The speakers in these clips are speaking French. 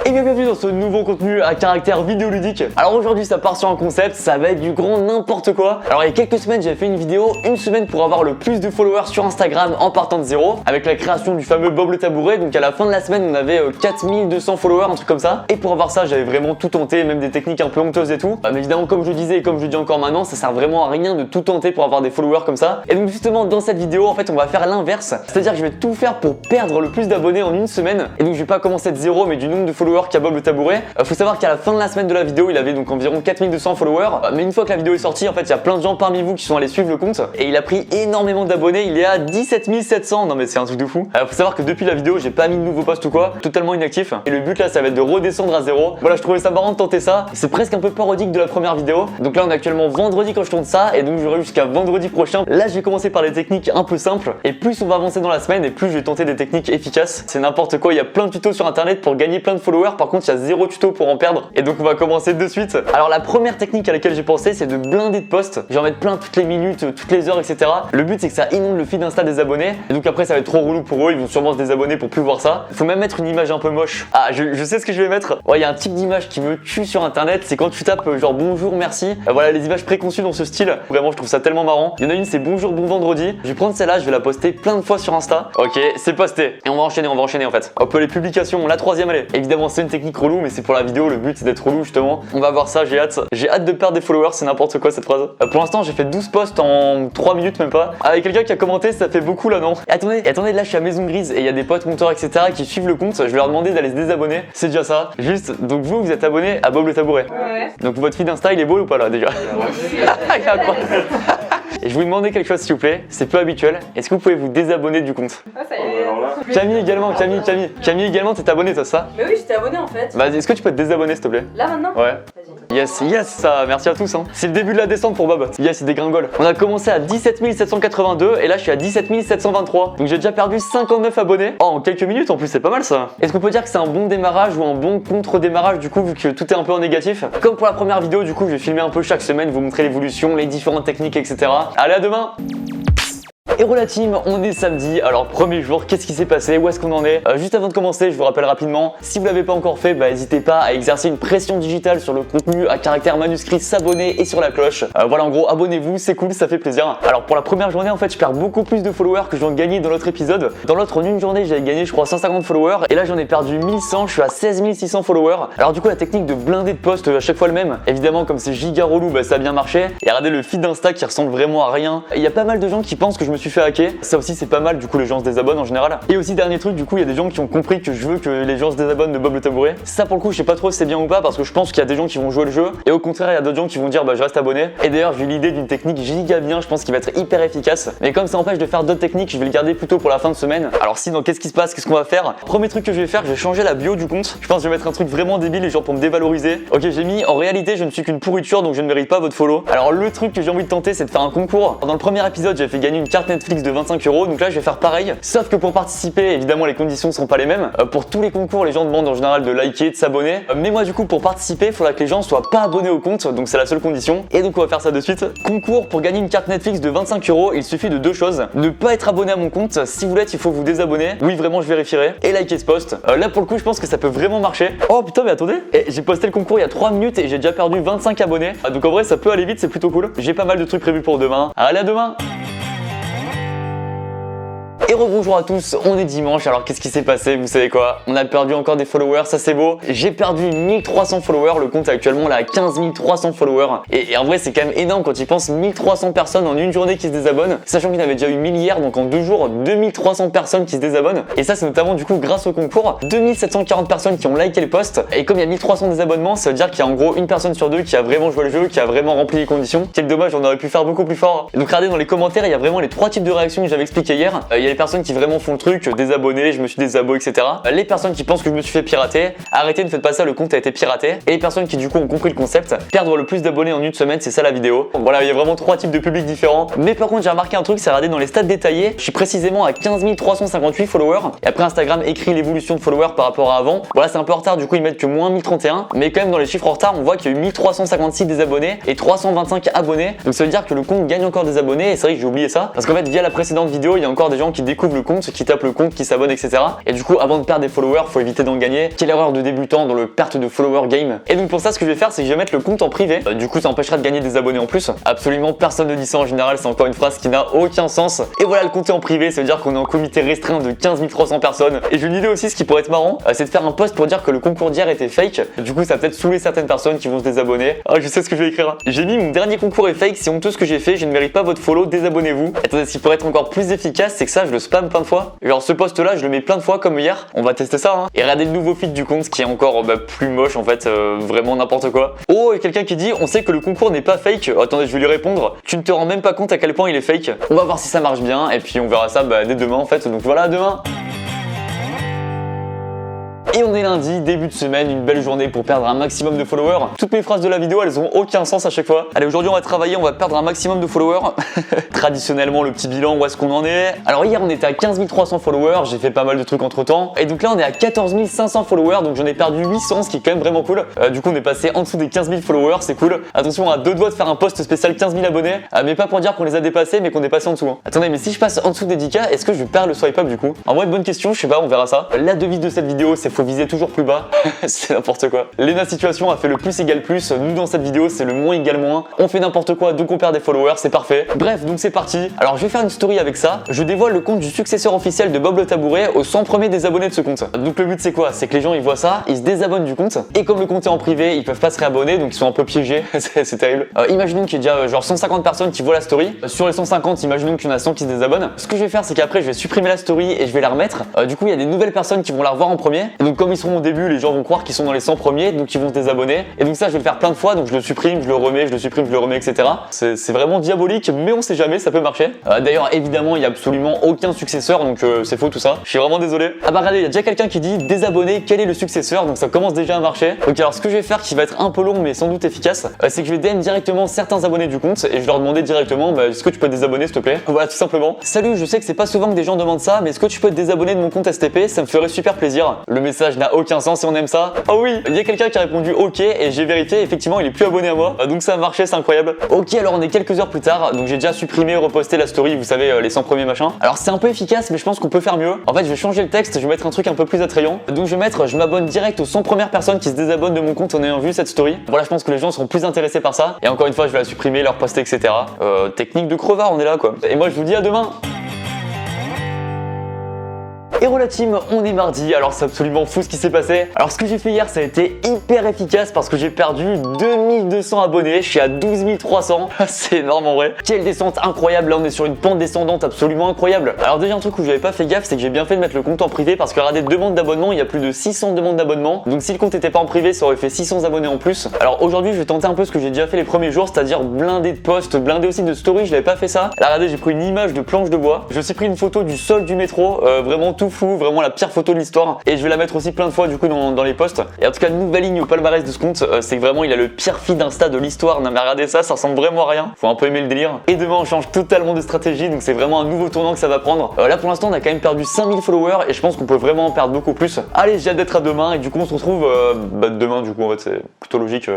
Et bienvenue dans ce nouveau contenu à caractère vidéoludique. Alors aujourd'hui ça part sur un concept, ça va être du grand n'importe quoi. Alors il y a quelques semaines j'avais fait une vidéo, une semaine pour avoir le plus de followers sur Instagram en partant de zéro, avec la création du fameux Bob le tabouret. Donc à la fin de la semaine on avait 4200 followers, un truc comme ça. Et pour avoir ça j'avais vraiment tout tenté, même des techniques un peu honteuses et tout. Mais évidemment comme je le disais et comme je le dis encore maintenant, ça sert vraiment à rien de tout tenter pour avoir des followers comme ça. Et donc justement dans cette vidéo en fait on va faire l'inverse, c'est-à-dire que je vais tout faire pour perdre le plus d'abonnés en une semaine. Et donc je vais pas commencer de zéro mais du nombre de followers qu'a Bob le tabouret. Faut savoir qu'à la fin de la semaine de la vidéo il avait donc environ 4200 followers. Mais une fois que la vidéo est sortie en fait il y a plein de gens parmi vous qui sont allés suivre le compte et il a pris énormément d'abonnés, il est à 17 700. Non mais c'est un truc de fou. Faut savoir que depuis la vidéo j'ai pas mis de nouveaux posts ou quoi, totalement inactif. Et le but là ça va être de redescendre à zéro. Voilà, je trouvais ça marrant de tenter ça. C'est presque un peu parodique de la première vidéo. Donc là on est actuellement vendredi quand je tourne ça et donc j'aurai jusqu'à vendredi prochain. Là je vais commencer par les techniques un peu simples et plus on va avancer dans la semaine et plus je vais tenter des techniques efficaces. C'est n'importe quoi, il y a plein de tutos sur internet pour gagner plein de followers, par contre il y a zéro tuto pour en perdre. Et donc on va commencer de suite. Alors la première technique à laquelle j'ai pensé c'est de blinder de posts. Je vais en mettre plein toutes les minutes, toutes les heures, etc. Le but c'est que ça inonde le feed Insta des abonnés. Et donc après ça va être trop relou pour eux, ils vont sûrement se désabonner pour plus voir ça. Faut même mettre une image un peu moche. Ah je sais ce que je vais mettre. Ouais, il y a un type d'image qui me tue sur internet, c'est quand tu tapes genre bonjour, merci. Voilà les images préconçues dans ce style. Vraiment je trouve ça tellement marrant. Il y en a une c'est bonjour, bon vendredi. Je vais prendre celle-là, je vais la poster plein de fois sur Insta. Ok, c'est posté. Et on va enchaîner en fait. Hop, les publications, la troisième allez. Évidemment c'est une technique relou mais c'est pour la vidéo, le but c'est d'être relou justement. On va voir ça, j'ai hâte. J'ai hâte de perdre des followers, c'est n'importe quoi cette phrase. Pour l'instant j'ai fait 12 posts en 3 minutes même pas. Avec quelqu'un qui a commenté, ça fait beaucoup là non. Et attendez, là je suis à Maison Grise et il y a des potes monteurs etc qui suivent le compte. Je vais leur demander d'aller se désabonner. C'est déjà ça. Juste, donc vous êtes abonné à Bob le tabouret. Ouais. Donc votre feed Insta il est beau ou pas là déjà? Et je vous demandais quelque chose s'il vous plaît, c'est peu habituel. Est-ce que vous pouvez vous désabonner du compte? Ah ça y est. Camille également, Camille également, t'es abonné toi ça? Mais oui, j'étais abonné en fait. Vas-y, est-ce que tu peux te désabonner s'il te plaît? Là maintenant? Ouais. Vas-y. Yes, ça, merci à tous hein. C'est le début de la descente pour Bob. Yes, il dégringole. On a commencé à 17 782 et là je suis à 17 723. Donc j'ai déjà perdu 59 abonnés. Oh, en quelques minutes en plus, c'est pas mal ça. Est-ce qu'on peut dire que c'est un bon démarrage ou un bon contre-démarrage du coup vu que tout est un peu en négatif? Comme pour la première vidéo du coup je vais filmer un peu chaque semaine, vous montrer l'évolution, les différentes techniques etc. Allez à demain. Héros la team, on est samedi, alors premier jour, qu'est-ce qui s'est passé, où est-ce qu'on en est? Juste avant de commencer, je vous rappelle rapidement, si vous l'avez pas encore fait, n'hésitez pas à exercer une pression digitale sur le contenu à caractère manuscrit, s'abonner et sur la cloche. Voilà en gros, abonnez-vous, c'est cool, ça fait plaisir. Alors pour la première journée en fait, je perds beaucoup plus de followers que j'en gagnais dans l'autre épisode. Dans l'autre, en une journée, j'avais gagné je crois 150 followers et là j'en ai perdu 1100, je suis à 16 600 followers. Alors du coup la technique de blinder de posts à chaque fois le même, évidemment comme c'est giga relou, ça a bien marché. Et regardez le feed d'Insta qui ressemble vraiment à rien. Il y a pas mal de gens qui pensent que je me suis fait hacker. Ça aussi c'est pas mal, du coup les gens se désabonnent en général. Et aussi dernier truc, du coup il y a des gens qui ont compris que je veux que les gens se désabonnent de Bob le tabouret. Ça pour le coup je sais pas trop si c'est bien ou pas parce que je pense qu'il y a des gens qui vont jouer le jeu et au contraire il y a d'autres gens qui vont dire je reste abonné. Et d'ailleurs j'ai eu l'idée d'une technique giga bien, je pense qu'il va être hyper efficace. Mais comme ça empêche de faire d'autres techniques, je vais le garder plutôt pour la fin de semaine. Alors sinon qu'est-ce qui se passe, qu'est-ce qu'on va faire? Premier truc que je vais faire, je vais changer la bio du compte. Je pense que je vais mettre un truc vraiment débile et genre pour me dévaloriser. Ok, j'ai mis en réalité je ne suis qu'une pourriture donc je ne mérite pas votre follow. Alors le truc que j'ai envie de tenter c'est de faire un concours. Dans le premier épisode j'ai fait gagner une carte Netflix de 25 €, donc là je vais faire pareil, sauf que pour participer, évidemment les conditions ne seront pas les mêmes. Pour tous les concours, les gens demandent en général de liker, de s'abonner. Mais moi du coup pour participer, il faudra que les gens soient pas abonnés au compte, donc c'est la seule condition. Et donc on va faire ça de suite. Concours pour gagner une carte Netflix de 25 €, il suffit de deux choses. Ne pas être abonné à mon compte, si vous l'êtes il faut vous désabonner. Oui vraiment je vérifierai. Et liker ce post. Là pour le coup je pense que ça peut vraiment marcher. Oh putain mais attendez, j'ai posté le concours il y a 3 minutes et j'ai déjà perdu 25 abonnés. Donc en vrai ça peut aller vite, c'est plutôt cool. J'ai pas mal de trucs prévus pour demain. Allez à demain. Et rebonjour à tous, on est dimanche, alors qu'est-ce qui s'est passé? Vous savez quoi? On a perdu encore des followers, ça c'est beau. J'ai perdu 1300 followers, le compte est actuellement là à 15 300 followers. Et en vrai c'est quand même énorme quand il pense, 1300 personnes en une journée qui se désabonnent. Sachant qu'il y en avait déjà eu 1000 hier, donc en 2 jours, 2300 personnes qui se désabonnent. Et ça c'est notamment du coup grâce au concours, 2740 personnes qui ont liké le post. Et comme il y a 1300 désabonnements, ça veut dire qu'il y a en gros une personne sur deux qui a vraiment joué le jeu, qui a vraiment rempli les conditions. Quel dommage, on aurait pu faire beaucoup plus fort. Et donc regardez dans les commentaires, il y a vraiment les 3 types de réactions que j'avais expliqué hier. Il y a les personnes qui vraiment font le truc, désabonner, je me suis désabonné, etc. Les personnes qui pensent que je me suis fait pirater, arrêtez, ne faites pas ça, le compte a été piraté. Et les personnes qui du coup ont compris le concept, perdre le plus d'abonnés en une semaine, c'est ça la vidéo. Voilà, il y a vraiment 3 types de publics différents. Mais par contre j'ai remarqué un truc, c'est regarder dans les stats détaillés, je suis précisément à 15 358 followers. Et après Instagram écrit l'évolution de followers par rapport à avant. Voilà, c'est un peu en retard, du coup ils mettent que moins 1031. Mais quand même dans les chiffres en retard, on voit qu'il y a eu 1356 désabonnés et 325 abonnés. Donc ça veut dire que le compte gagne encore des abonnés. Et c'est vrai que j'ai oublié ça, parce qu'en fait via la précédente vidéo, il y a encore des gens qui découvrent le compte, qui tapent le compte, qui s'abonnent, etc. Et du coup, avant de perdre des followers, faut éviter d'en gagner. Quelle erreur de débutant dans le perte de follower game. Et donc pour ça, ce que je vais faire, c'est que je vais mettre le compte en privé. Du coup, ça empêchera de gagner des abonnés en plus. Absolument personne ne dit ça en général, c'est encore une phrase qui n'a aucun sens. Et voilà, le compte est en privé, ça veut dire qu'on est en comité restreint de 15 300 personnes. Et j'ai une idée aussi, ce qui pourrait être marrant, c'est de faire un post pour dire que le concours d'hier était fake. Du coup, ça va peut-être saouler certaines personnes qui vont se désabonner. Ah, je sais ce que je vais écrire. J'ai mis mon dernier concours est fake, c'est honteux ce que j'ai fait, je ne mérite pas votre follow, désabonnez-vous. Attendez, ce qui pourrait être encore plus efficace, c'est que ça, je le spam plein de fois. Genre ce post là, je le mets plein de fois comme hier. On va tester ça, hein. Et regardez le nouveau feed du compte, ce qui est encore plus moche en fait, vraiment n'importe quoi. Oh, et quelqu'un qui dit, on sait que le concours n'est pas fake. Attendez, je vais lui répondre. Tu ne te rends même pas compte à quel point il est fake. On va voir si ça marche bien, et puis on verra ça dès demain en fait. Donc voilà, à demain. Et on est lundi, début de semaine, une belle journée pour perdre un maximum de followers. Toutes mes phrases de la vidéo, elles ont aucun sens à chaque fois. Allez, aujourd'hui on va travailler, on va perdre un maximum de followers. Traditionnellement, le petit bilan, où est-ce qu'on en est? Alors hier on était à 15 300 followers, j'ai fait pas mal de trucs entre temps. Et donc là on est à 14 500 followers, donc j'en ai perdu 800, ce qui est quand même vraiment cool. Du coup on est passé en dessous des 15 000 followers, c'est cool. Attention, on a deux doigts de faire un post spécial 15 000 abonnés. Mais pas pour dire qu'on les a dépassés, mais qu'on est passé en dessous. Attendez, mais si je passe en dessous des 10K, est-ce que je perds le swipe up du coup? En vrai, bonne question, je sais pas, on verra ça. La devise de cette vidéo, c'est faut viser toujours plus bas. C'est n'importe quoi. Lena Situation a fait le plus égale plus. Nous dans cette vidéo c'est le moins égale moins. On fait n'importe quoi donc on perd des followers, c'est parfait. Bref, donc c'est parti. Alors je vais faire une story avec ça. Je dévoile le compte du successeur officiel de Bob le Tabouret aux 100 premiers des abonnés de ce compte. Donc le but c'est quoi? C'est que les gens ils voient ça, ils se désabonnent du compte. Et comme le compte est en privé, ils peuvent pas se réabonner donc ils sont un peu piégés. C'est terrible. Imaginons qu'il y a déjà genre 150 personnes qui voient la story. Sur les 150, imaginons qu'il y en a 100 qui se désabonnent. Ce que je vais faire c'est qu'après je vais supprimer la story et je vais la remettre. Du coup il y a des nouvelles personnes qui vont la revoir en premier. Et donc comme ils seront au début, les gens vont croire qu'ils sont dans les 100 premiers, donc ils vont se désabonner. Et donc ça je vais le faire plein de fois, donc je le supprime, je le remets, je le supprime, je le remets, etc. C'est vraiment diabolique, mais on sait jamais, ça peut marcher. D'ailleurs évidemment il y a absolument aucun successeur, donc c'est faux tout ça. Je suis vraiment désolé. Ah bah regardez, il y a déjà quelqu'un qui dit désabonné, quel est le successeur? Donc ça commence déjà à marcher. Donc alors ce que je vais faire qui va être un peu long mais sans doute efficace, c'est que je vais DM directement certains abonnés du compte et je leur demander directement est-ce que tu peux te désabonner s'il te plaît? Voilà, tout simplement. Salut, je sais que c'est pas souvent que des gens demandent ça, mais est-ce que tu peux te désabonner de mon compte STP? Ça me ferait super plaisir. Le message n'a aucun sens et on aime ça. Oh oui, il y a quelqu'un qui a répondu ok et j'ai vérifié, effectivement il est plus abonné à moi, donc ça a marché, c'est incroyable. Ok, alors on est quelques heures plus tard, donc j'ai déjà supprimé, reposté la story, vous savez, les 100 premiers machins. Alors c'est un peu efficace, mais je pense qu'on peut faire mieux. En fait je vais changer le texte, je vais mettre un truc un peu plus attrayant. Donc je vais mettre je m'abonne direct aux 100 premières personnes qui se désabonnent de mon compte en ayant vu cette story. Voilà, je pense que les gens seront plus intéressés par ça. Et encore une fois je vais la supprimer, leur poster, etc. Technique de crevard, on est là quoi. Et moi je vous dis à demain. Hello la team, on est mardi, alors c'est absolument fou ce qui s'est passé. Alors ce que j'ai fait hier ça a été hyper efficace parce que j'ai perdu 2200 abonnés, je suis à 12 300, c'est énorme en vrai. Quelle descente incroyable, là on est sur une pente descendante absolument incroyable. Alors déjà un truc où j'avais pas fait gaffe, c'est que j'ai bien fait de mettre le compte en privé parce que regardez, demandes d'abonnement, il y a plus de 600 demandes d'abonnement. Donc si le compte était pas en privé, ça aurait fait 600 abonnés en plus. Alors aujourd'hui je vais tenter un peu ce que j'ai déjà fait les premiers jours, c'est-à-dire blinder de posts, blinder aussi de stories, je l'avais pas fait ça. Là regardez, j'ai pris une image de planche de bois, je me suis pris une photo du sol du métro, vraiment tout fou, vraiment la pire photo de l'histoire et je vais la mettre aussi plein de fois du coup dans les posts. Et en tout cas nouvelle ligne au palmarès de ce compte, c'est que vraiment il a le pire feed Insta de l'histoire. Non mais regardez ça, ça ressemble vraiment à rien, faut un peu aimer le délire. Et demain on change totalement de stratégie, donc c'est vraiment un nouveau tournant que ça va prendre. Là pour l'instant on a quand même perdu 5000 followers et je pense qu'on peut vraiment en perdre beaucoup plus. Allez, j'ai hâte d'être à demain et du coup on se retrouve demain, du coup en fait c'est plutôt logique.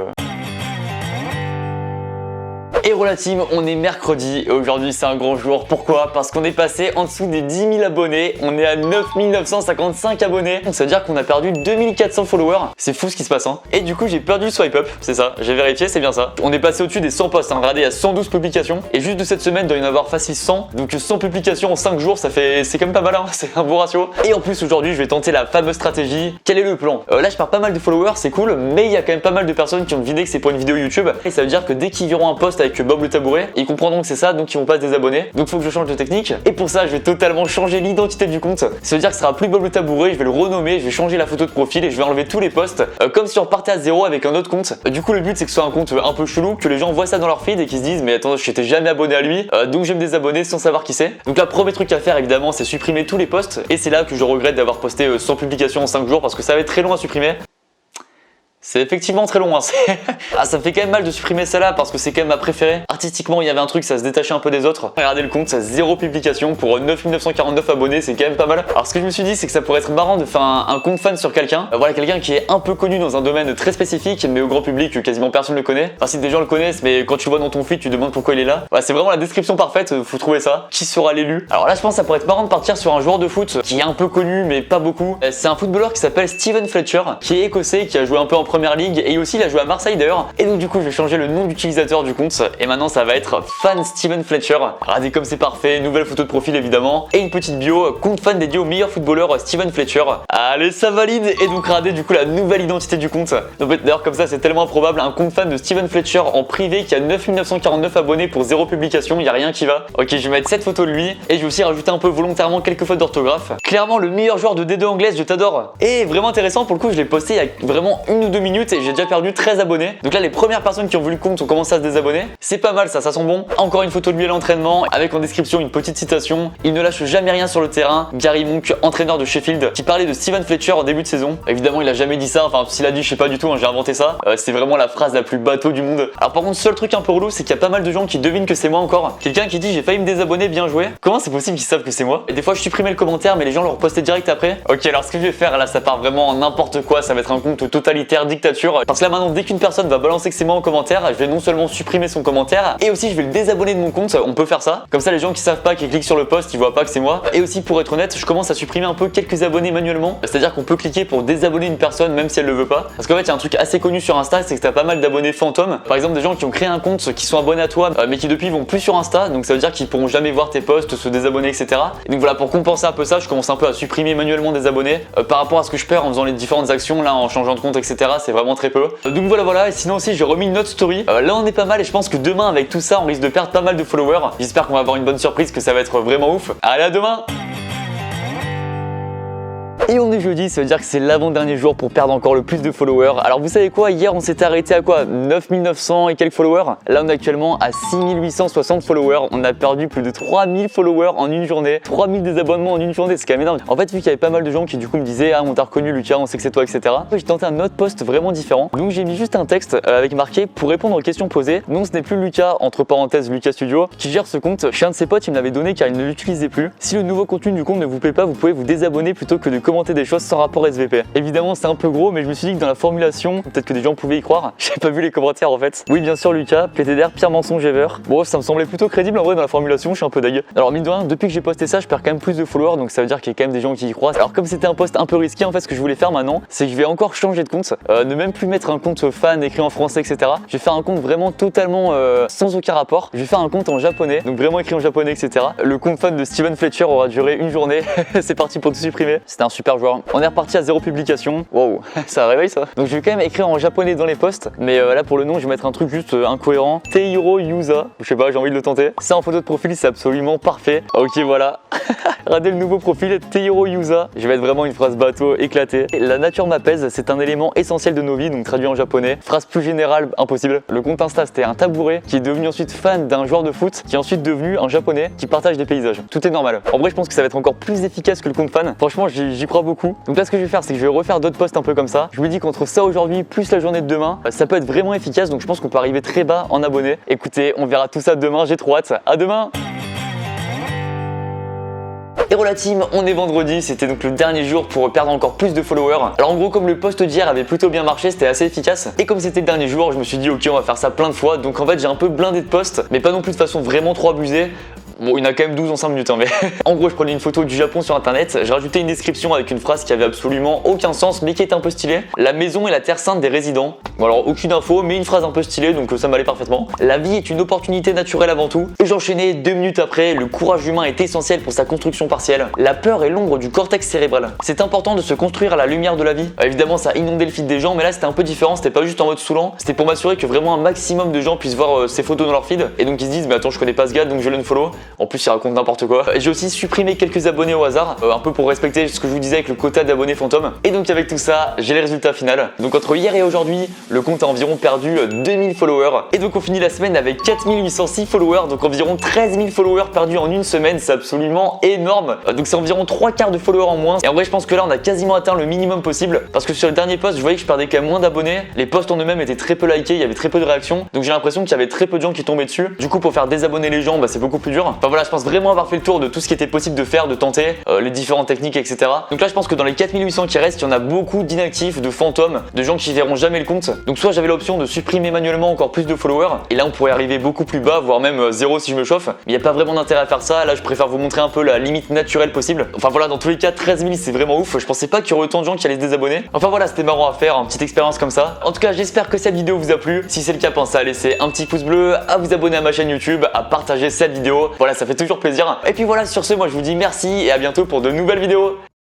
Et la team, on est mercredi et aujourd'hui c'est un grand jour. Pourquoi? Parce qu'on est passé en dessous des 10 000 abonnés, on est à 9 955 abonnés. Donc ça veut dire qu'on a perdu 2400 followers. C'est fou ce qui se passe hein. Et du coup j'ai perdu le swipe up, c'est ça, j'ai vérifié, c'est bien ça. On est passé au-dessus des 100 posts, hein. Regardez, il y a 112 publications et juste de cette semaine il doit y en avoir facile 100. Donc 100 publications en 5 jours, ça fait, c'est quand même pas mal hein. C'est un bon ratio. Et en plus aujourd'hui je vais tenter la fameuse stratégie. Quel est le plan? Là je perds pas mal de followers, c'est cool, mais il y a quand même pas mal de personnes qui ont deviné que c'est pour une vidéo YouTube. Et ça veut dire que dès qu'ils verront un post avec Bob le Tabouret, ils comprendront que c'est ça, donc ils vont pas se désabonner. Donc faut que je change de technique. Et pour ça, je vais totalement changer l'identité du compte. Ça veut dire que ce sera plus Bob le Tabouret, je vais le renommer, je vais changer la photo de profil et je vais enlever tous les posts comme si on repartait à zéro avec un autre compte. Du coup, le but c'est que ce soit un compte un peu chelou, que les gens voient ça dans leur feed et qu'ils se disent mais attends, je n'étais jamais abonné à lui, donc je vais me désabonner sans savoir qui c'est. Donc là, premier truc à faire évidemment, c'est supprimer tous les posts. Et c'est là que je regrette d'avoir posté 100 publications en 5 jours parce que ça va être très long à supprimer. C'est effectivement très long, hein. Ah, ça me fait quand même mal de supprimer celle-là parce que c'est quand même ma préférée. Artistiquement, il y avait un truc, ça se détachait un peu des autres. Regardez le compte, ça 0 publication pour 9949 abonnés, c'est quand même pas mal. Alors ce que je me suis dit, c'est que ça pourrait être marrant de faire un compte fan sur quelqu'un. Voilà, quelqu'un qui est un peu connu dans un domaine très spécifique, mais au grand public, quasiment personne ne le connaît. Enfin, si des gens le connaissent, mais quand tu le vois dans ton feed, tu te demandes pourquoi il est là. Voilà, c'est vraiment la description parfaite, faut trouver ça. Qui sera l'élu? Alors là, je pense que ça pourrait être marrant de partir sur un joueur de foot qui est un peu connu, mais pas beaucoup. C'est un footballeur qui s'appelle Steven Fletcher, qui est écossais, qui a joué un peu en première ligue et aussi il a joué à Marseille d'ailleurs. Et donc du coup je vais changer le nom d'utilisateur du compte et maintenant ça va être fan Steven Fletcher. Regardez comme c'est parfait, nouvelle photo de profil évidemment et une petite bio, compte fan dédié au meilleur footballeur Steven Fletcher. Allez, ça valide. Et donc regardez du coup la nouvelle identité du compte. Donc d'ailleurs comme ça c'est tellement improbable, un compte fan de Steven Fletcher en privé qui a 9949 abonnés pour 0 publication, il y a rien qui va. Ok, je vais mettre cette photo de lui et je vais aussi rajouter un peu volontairement quelques fautes d'orthographe. Clairement le meilleur joueur de D2 anglaise, je t'adore. Et vraiment intéressant pour le coup, je l'ai posté il y a vraiment 1 ou 2 minutes et j'ai déjà perdu 13 abonnés. Donc là les premières personnes qui ont vu le compte ont commencé à se désabonner. C'est pas mal ça sent bon. Encore une photo de lui à l'entraînement avec en description une petite citation. Il ne lâche jamais rien sur le terrain. Gary Monk, entraîneur de Sheffield, qui parlait de Steven Fletcher en début de saison. Évidemment il a jamais dit ça, enfin s'il a dit je sais pas du tout, hein, j'ai inventé ça. C'est vraiment la phrase la plus bateau du monde. Alors par contre seul truc un peu relou c'est qu'il y a pas mal de gens qui devinent que c'est moi encore. Quelqu'un qui dit j'ai failli me désabonner, bien joué. Comment c'est possible qu'ils savent que c'est moi? Et des fois je supprimais le commentaire mais les gens le repostaient direct après. Ok, alors ce que je vais faire là ça part vraiment en n'importe quoi, ça va être un compte totalitaire dictature. Parce que là maintenant dès qu'une personne va balancer que c'est moi en commentaire, je vais non seulement supprimer son commentaire et aussi je vais le désabonner de mon compte, on peut faire ça. Comme ça les gens qui savent pas, qui cliquent sur le post, ils voient pas que c'est moi. Et aussi pour être honnête, je commence à supprimer un peu quelques abonnés manuellement. C'est-à-dire qu'on peut cliquer pour désabonner une personne même si elle le veut pas. Parce qu'en fait il y a un truc assez connu sur Insta, c'est que t'as pas mal d'abonnés fantômes. Par exemple des gens qui ont créé un compte, qui sont abonnés à toi mais qui depuis vont plus sur Insta, donc ça veut dire qu'ils pourront jamais voir tes posts, se désabonner etc. Et donc voilà, pour compenser un peu ça, je commence un peu à supprimer manuellement des abonnés par rapport à ce que je perds en faisant les différentes actions là, en changeant de compte etc. C'est vraiment très peu. Donc voilà. Et sinon aussi j'ai remis une autre story. Là on est pas mal et je pense que demain avec tout ça on risque de perdre pas mal de followers. J'espère qu'on va avoir une bonne surprise, que ça va être vraiment ouf. Allez, à demain. Et on est jeudi, ça veut dire que c'est l'avant-dernier jour pour perdre encore le plus de followers. Alors vous savez quoi, hier on s'était arrêté à quoi, 9900 et quelques followers. Là on est actuellement à 6860 followers. On a perdu plus de 3000 followers en une journée, 3000 désabonnements en une journée, c'est quand même énorme. En fait vu qu'il y avait pas mal de gens qui du coup me disaient ah on t'a reconnu Lucas, on sait que c'est toi etc. J'ai tenté un autre post vraiment différent. Donc j'ai mis juste un texte avec marqué pour répondre aux questions posées. Non, ce n'est plus Lucas, entre parenthèses Lucas Studio, qui gère ce compte. Je suis un de ses potes, il me l'avait donné car il ne l'utilisait plus. Si le nouveau contenu du compte ne vous plaît pas, vous pouvez vous désabonner plutôt que de commenter des choses sans rapport SVP. Évidemment c'est un peu gros mais je me suis dit que dans la formulation, peut-être que des gens pouvaient y croire. J'ai pas vu les commentaires en fait. Oui bien sûr Lucas, PTDR, pire mensonge ever. Bon ça me semblait plutôt crédible en vrai dans la formulation, je suis un peu deg. Alors mine de rien, depuis que j'ai posté ça je perds quand même plus de followers donc ça veut dire qu'il y a quand même des gens qui y croient. Alors comme c'était un post un peu risqué en fait ce que je voulais faire maintenant c'est que je vais encore changer de compte, ne même plus mettre un compte fan écrit en français etc. Je vais faire un compte vraiment totalement sans aucun rapport. Je vais faire un compte en japonais, donc vraiment écrit en japonais etc. Le compte fan de Steven Fletcher aura duré une journée. C'est parti pour tout supprimer. C'était un super joueur. On est reparti à 0 publication. Wow, ça réveille ça. Donc je vais quand même écrire en japonais dans les posts, mais là pour le nom je vais mettre un truc juste incohérent. Teihiro Yusa. Je sais pas, j'ai envie de le tenter. Ça en photo de profil c'est absolument parfait. Ok voilà. Regardez le nouveau profil, Teihiro Yusa. Je vais mettre vraiment une phrase bateau éclatée. La nature m'apaise, c'est un élément essentiel de nos vies, donc traduit en japonais. Phrase plus générale, impossible. Le compte Insta c'était un tabouret qui est devenu ensuite fan d'un joueur de foot, qui est ensuite devenu un japonais qui partage des paysages. Tout est normal. En vrai je pense que ça va être encore plus efficace que le compte fan. Franchement j'y crois beaucoup. Donc là ce que je vais faire c'est que je vais refaire d'autres posts un peu comme ça. Je me dis qu'entre ça aujourd'hui plus la journée de demain, ça peut être vraiment efficace, donc je pense qu'on peut arriver très bas en abonnés. Écoutez, on verra tout ça demain, j'ai trop hâte. À demain. Et voilà team, on est vendredi, c'était donc le dernier jour pour perdre encore plus de followers. Alors en gros comme le post d'hier avait plutôt bien marché, c'était assez efficace. Et comme c'était le dernier jour, je me suis dit ok on va faire ça plein de fois. Donc en fait j'ai un peu blindé de posts, mais pas non plus de façon vraiment trop abusée. Bon, il y en a quand même 12 en 5 minutes, hein, mais en gros, je prenais une photo du Japon sur internet, j'ai rajouté une description avec une phrase qui avait absolument aucun sens, mais qui était un peu stylée. La maison est la terre sainte des résidents. Bon, alors, aucune info, mais une phrase un peu stylée, donc ça m'allait parfaitement. La vie est une opportunité naturelle avant tout. Et j'enchaînais 2 minutes après, le courage humain est essentiel pour sa construction partielle. La peur est l'ombre du cortex cérébral. C'est important de se construire à la lumière de la vie. Évidemment, ça a inondé le feed des gens, mais là, c'était un peu différent, c'était pas juste en mode saoulant, c'était pour m'assurer que vraiment un maximum de gens puissent voir ces photos dans leur feed. Et donc, ils se disent, mais attends, je connais pas ce gars, donc je l'unfollow. En plus, il raconte n'importe quoi. J'ai aussi supprimé quelques abonnés au hasard, un peu pour respecter ce que je vous disais avec le quota d'abonnés fantômes. Et donc avec tout ça, j'ai les résultats finaux. Donc entre hier et aujourd'hui, Le compte a environ perdu 2000 followers. Et donc on finit la semaine avec 4806 followers, donc environ 13 000 followers perdus en une semaine. C'est absolument énorme. Donc c'est environ 3/4 de followers en moins. Et en vrai, je pense que là, on a quasiment atteint le minimum possible. Parce que sur le dernier post, je voyais que je perdais quand même moins d'abonnés. Les posts en eux-mêmes étaient très peu likés, il y avait très peu de réactions. Donc j'ai l'impression qu'il y avait très peu de gens qui tombaient dessus. Du coup, pour faire désabonner les gens, bah, c'est beaucoup plus dur. Enfin voilà, je pense vraiment avoir fait le tour de tout ce qui était possible de faire, de tenter, les différentes techniques, etc. Donc là, je pense que dans les 4800 qui restent, il y en a beaucoup d'inactifs, de fantômes, de gens qui verront jamais le compte. Donc soit j'avais l'option de supprimer manuellement encore plus de followers, et là on pourrait arriver beaucoup plus bas, voire même 0 si je me chauffe. Mais il n'y a pas vraiment d'intérêt à faire ça. Là, je préfère vous montrer un peu la limite naturelle possible. Enfin voilà, dans tous les cas, 13 000 c'est vraiment ouf. Je pensais pas qu'il y aurait autant de gens qui allaient se désabonner. Enfin voilà, c'était marrant à faire, une petite expérience comme ça. En tout cas, j'espère que cette vidéo vous a plu. Si c'est le cas, pensez à laisser un petit pouce bleu, à vous abonner à ma chaîne YouTube, à partager cette vidéo. Voilà, ça fait toujours plaisir. Et puis voilà, sur ce, moi je vous dis merci et à bientôt pour de nouvelles vidéos.